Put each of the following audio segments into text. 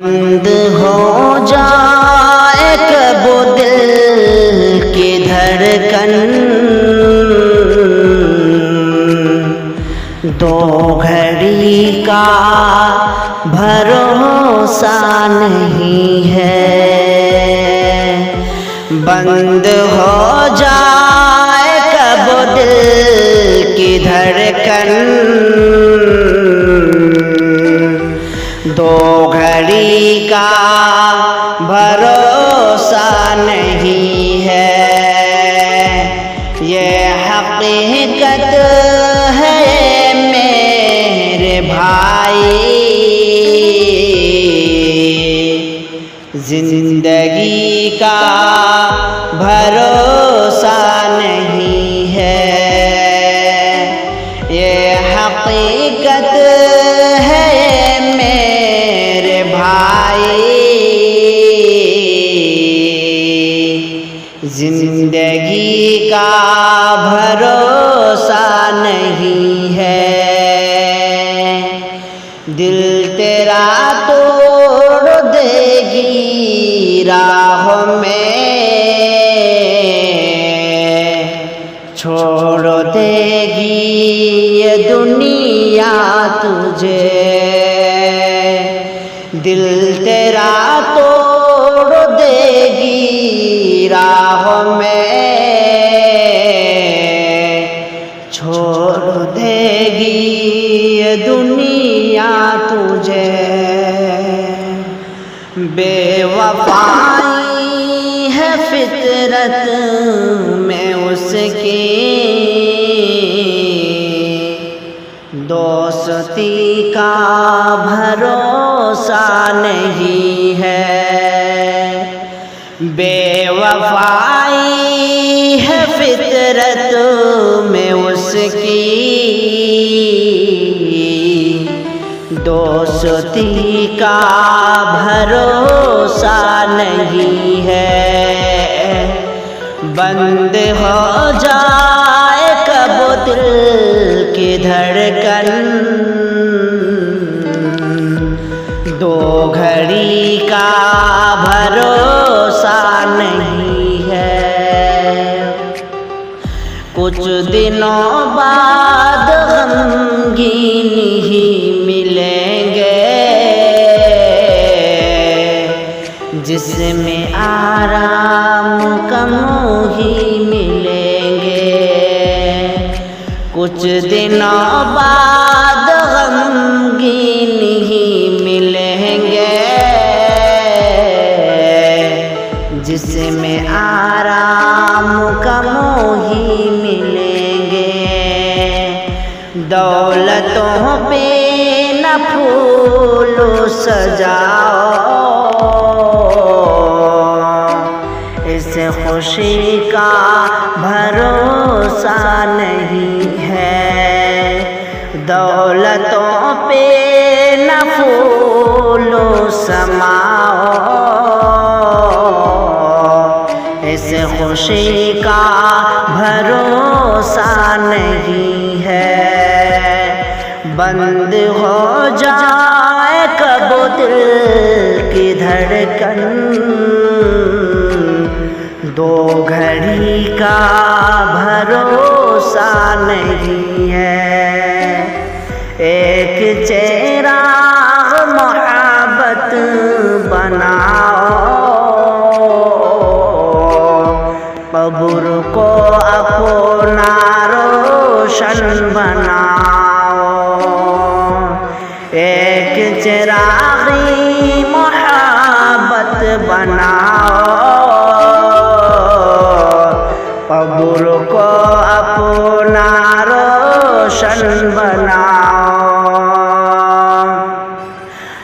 बंद हो जाए कब दिल की धड़कन, दो घड़ी का भरोसा नहीं है। बंद हो जाए कब दिल की धड़कन, दो घड़ी का भरोसा नहीं है। ये हकीकत है मेरे भाई, जिंदगी का भरोसा नहीं है। ये हकीकत है मेरे भाई, जिंदगी का भरोसा नहीं है। दिल तेरा तोड़ देगी राहों में, छोड़ देगी ये दुनिया तुझे। दिल तेरा तोड़ देगी राहों में, छोड़ देगी ये दुनिया तुझे। बेवफाई है फितरत में उसकी, दोस्ती का भरोसा नहीं है। बेवफाई है फितरत में उसकी, दोस्ती का भरोसा नहीं है। बंद हो जाए कब दिल की धड़कन, दो घड़ी का भरोसा नहीं है। कुछ दिनों बाद गमगीन ही मिलेंगे, जिसमें आराम कम ही मिलेंगे। कुछ दिनों बाद गमगीन ही मिलेंगे, जिसमें आराम कम ही मिलेंगे। दौलतों पे न फूल सजाओ, इस खुशी का भरोसा नहीं है। दौलतों पे न फूल समाओ, इस खुशी का भरोसा नहीं है। बंद हो जाए कब दिल की धड़कन, दो घड़ी का भरोसा नहीं है। एक चेहरा मोहब्बत बनाओ, कब्र को अपना रोशन बनाओ। एक चिरागी मोहब्बत बनाओ, कब्र को अपना रोशन बनाओ।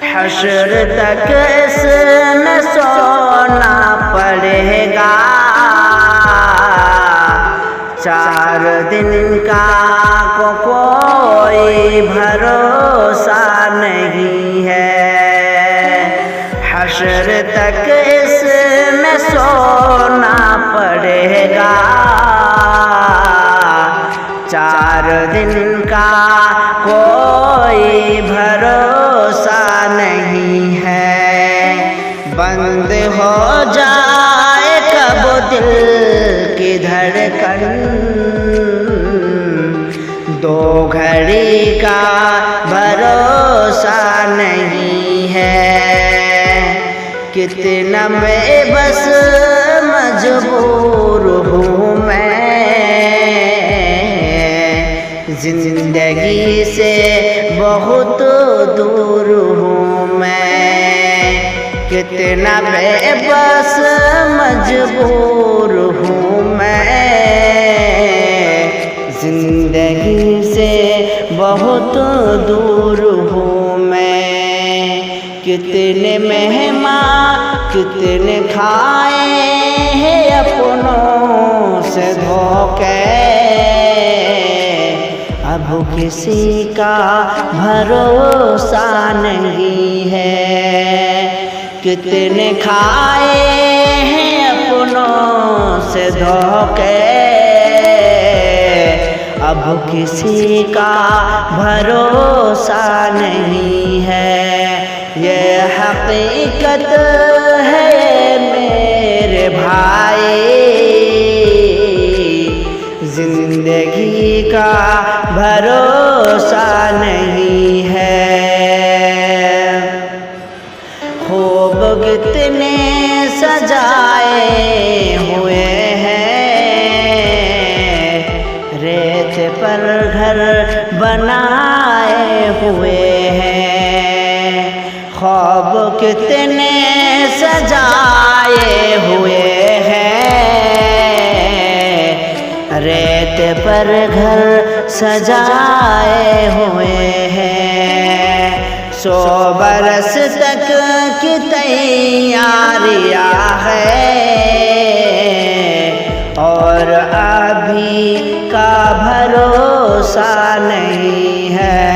हश्र तक इसमें सोना पड़ेगा, 4 दिन का कोई भरोसा नहीं है। हश्र तक इसमें सोना पड़ेगा, 4 दिन का कोई भरोसा नहीं है। बंद हो जाए कब दिल की धड़कन, दो घड़ी का भरोसा नहीं है। कितना बेबस मजबूर हूँ मैं, जिंदगी से बहुत दूर हूँ मैं। कितना बेबस मजबूर हूँ मैं, जिंदगी से बहुत दूर हूँ मैं। कितने मेहमान कितने खाए हैं अपनों से धोखे, अब किसी का भरोसा नहीं है। कितने खाए हैं अपनों से धोखे, अब किसी का भरोसा नहीं है। ये हकीकत है मेरे भाई, जिंदगी का भरोसा नहीं है। खूब कितने सजाए हुए हैं, रेत पर घर बनाए हुए हैं। ख्वाब कितने सजाए हुए हैं, रेत पर घर सजाए हुए हैं। 100 बरस तक की तैयारियां है, और अभी का भरोसा नहीं है।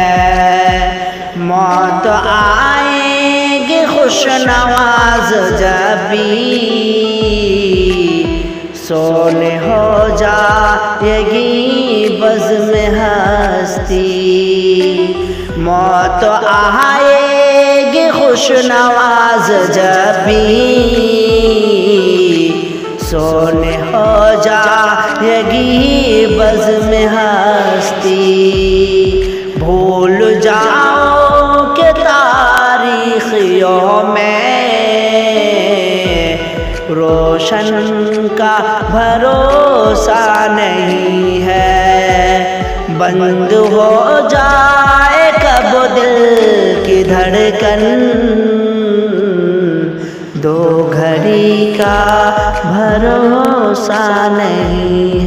मौत आएगी खुशनवाज जब भी, सोने हो जाएगी बज़्म हस्ती। मौत आएगी खुशनवाज जब भी, सोने हो जाएगी बज़्म हस्ती। भूल जाओ कि तारीखियों में रोशन का भरोसा नहीं है। बंद हो जाए कब दिल की धड़कन, दो घड़ी का भरोसा नहीं है।